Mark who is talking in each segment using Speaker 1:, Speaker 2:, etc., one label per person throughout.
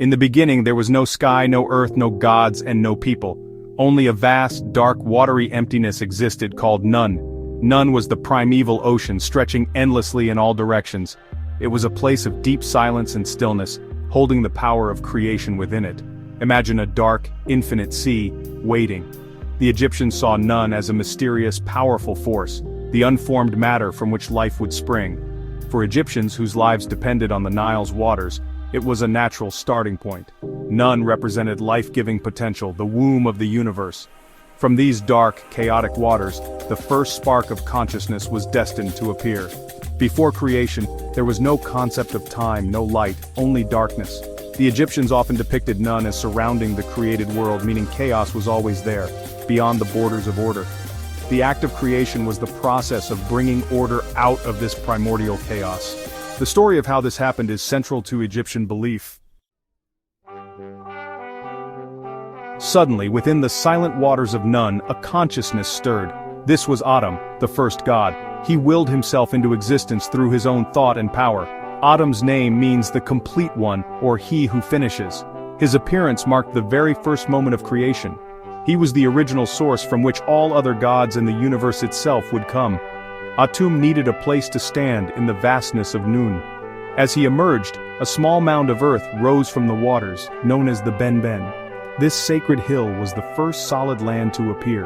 Speaker 1: In the beginning there was no sky, no earth, no gods, and no people. Only a vast, dark, watery emptiness existed called None. None was the primeval ocean stretching endlessly in all directions. It was a place of deep silence and stillness, holding the power of creation within it. Imagine a dark, infinite sea, waiting. The Egyptians saw None as a mysterious, powerful force, the unformed matter from which life would spring. For Egyptians whose lives depended on the Nile's waters, it was a natural starting point. None represented life-giving potential, the womb of the universe. From these dark, chaotic waters, the first spark of consciousness was destined to appear. Before creation, there was no concept of time, no light, only darkness. The Egyptians often depicted None as surrounding the created world, meaning chaos was always there, beyond the borders of order. The act of creation was the process of bringing order out of this primordial chaos. The story of how this happened is central to Egyptian belief. Suddenly, within the silent waters of None, a consciousness stirred. This was Atum, the first god. He willed himself into existence through his own thought and power. Atum's name means the complete one, or he who finishes. His appearance marked the very first moment of creation. He was the original source from which all other gods and the universe itself would come. Atum needed a place to stand in the vastness of Nun. As he emerged, a small mound of earth rose from the waters, known as the Ben-Ben. This sacred hill was the first solid land to appear.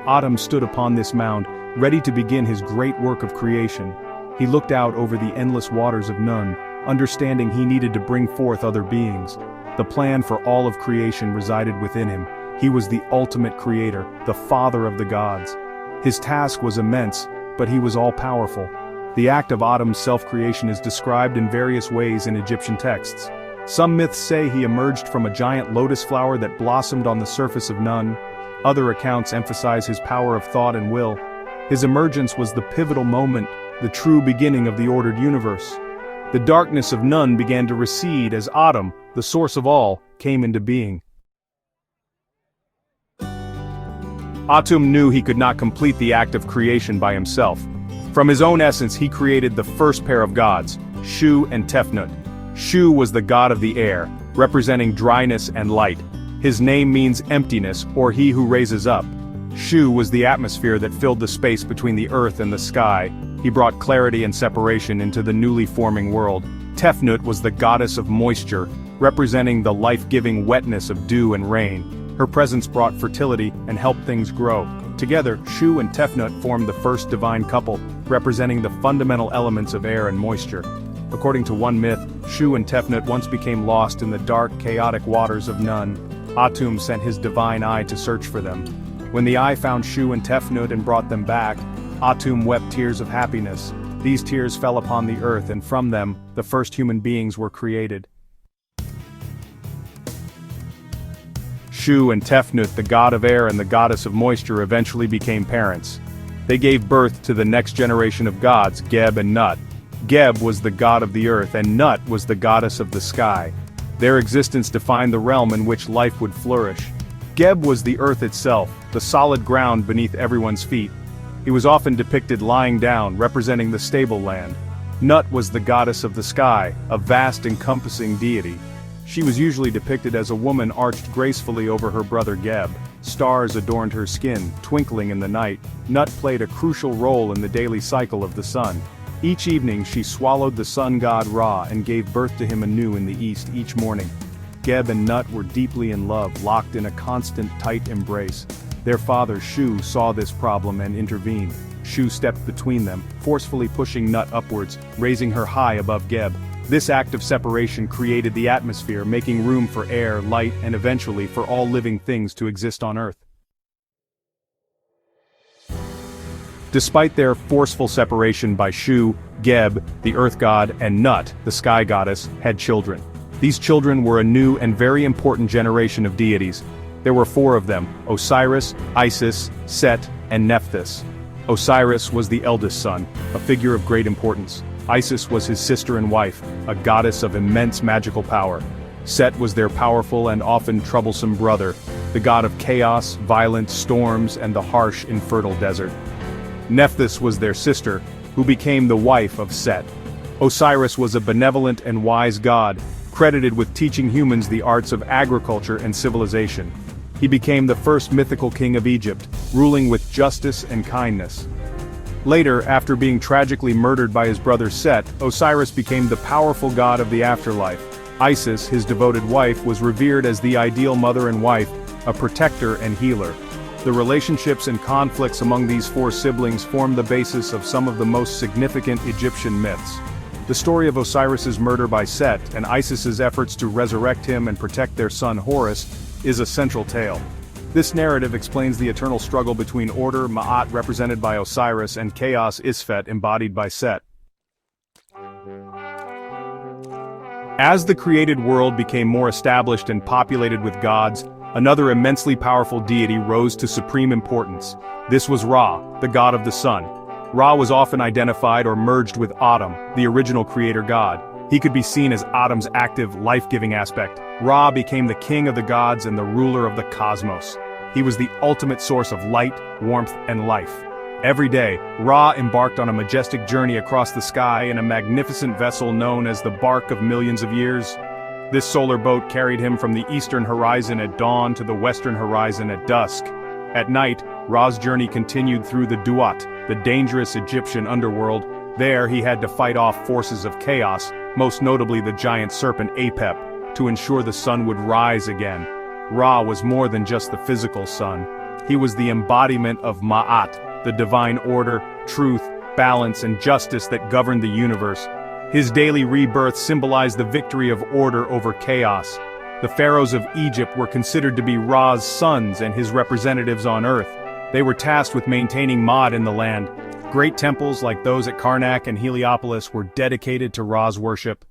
Speaker 1: Atum stood upon this mound, ready to begin his great work of creation. He looked out over the endless waters of Nun, understanding he needed to bring forth other beings. The plan for all of creation resided within him. He was the ultimate creator, the father of the gods. His task was immense, but he was all-powerful. The act of Atum's self-creation is described in various ways in Egyptian texts. Some myths say he emerged from a giant lotus flower that blossomed on the surface of None. Other accounts emphasize his power of thought and will. His emergence was the pivotal moment, the true beginning of the ordered universe. The darkness of None began to recede as Atum, the source of all, came into being. Atum knew he could not complete the act of creation by himself. From his own essence he created the first pair of gods, Shu and Tefnut. Shu was the god of the air, representing dryness and light. His name means emptiness, or he who raises up. Shu was the atmosphere that filled the space between the earth and the sky. He brought clarity and separation into the newly forming world. Tefnut was the goddess of moisture, representing the life-giving wetness of dew and rain. Her presence brought fertility and helped things grow. Together, Shu and Tefnut formed the first divine couple, representing the fundamental elements of air and moisture. According to one myth, Shu and Tefnut once became lost in the dark, chaotic waters of None. Atum sent his divine eye to search for them. When the eye found Shu and Tefnut and brought them back, Atum wept tears of happiness. These tears fell upon the earth, and from them, the first human beings were created. Shu and Tefnut, the god of air and the goddess of moisture, eventually became parents. They gave birth to the next generation of gods, Geb and Nut. Geb was the god of the earth and Nut was the goddess of the sky. Their existence defined the realm in which life would flourish. Geb was the earth itself, the solid ground beneath everyone's feet. He was often depicted lying down, representing the stable land. Nut was the goddess of the sky, a vast encompassing deity. She was usually depicted as a woman arched gracefully over her brother Geb. Stars adorned her skin, twinkling in the night. Nut played a crucial role in the daily cycle of the sun. Each evening she swallowed the sun god Ra and gave birth to him anew in the east each morning. Geb and Nut were deeply in love, locked in a constant, tight embrace. Their father Shu saw this problem and intervened. Shu stepped between them, forcefully pushing Nut upwards, raising her high above Geb. This act of separation created the atmosphere, making room for air, light, and eventually for all living things to exist on Earth. Despite their forceful separation by Shu, Geb, the earth god, and Nut, the sky goddess, had children. These children were a new and very important generation of deities. There were 4 of them: Osiris, Isis, Set, and Nephthys. Osiris was the eldest son, a figure of great importance. Isis was his sister and wife, a goddess of immense magical power. Set was their powerful and often troublesome brother, the god of chaos, violent storms, and the harsh, infertile desert. Nephthys was their sister, who became the wife of Set. Osiris was a benevolent and wise god, credited with teaching humans the arts of agriculture and civilization. He became the first mythical king of Egypt, ruling with justice and kindness. Later, after being tragically murdered by his brother Set, Osiris became the powerful god of the afterlife. Isis, his devoted wife, was revered as the ideal mother and wife, a protector and healer. The relationships and conflicts among these four siblings form the basis of some of the most significant Egyptian myths. The story of Osiris's murder by Set and Isis's efforts to resurrect him and protect their son Horus is a central tale. This narrative explains the eternal struggle between order, Ma'at represented by Osiris, and chaos, Isfet embodied by Set. As the created world became more established and populated with gods, another immensely powerful deity rose to supreme importance. This was Ra, the god of the sun. Ra was often identified or merged with Atum, the original creator god. He could be seen as Atum's active, life-giving aspect. Ra became the king of the gods and the ruler of the cosmos. He was the ultimate source of light, warmth, and life. Every day, Ra embarked on a majestic journey across the sky in a magnificent vessel known as the Bark of Millions of Years. This solar boat carried him from the eastern horizon at dawn to the western horizon at dusk. At night, Ra's journey continued through the Duat, the dangerous Egyptian underworld. There he had to fight off forces of chaos, most notably the giant serpent Apep, to ensure the sun would rise again. Ra was more than just the physical sun. He was the embodiment of Ma'at, the divine order, truth, balance, and justice that governed the universe. His daily rebirth symbolized the victory of order over chaos. The pharaohs of Egypt were considered to be Ra's sons and his representatives on earth. They were tasked with maintaining Ma'at in the land. Great temples like those at Karnak and Heliopolis were dedicated to Ra's worship.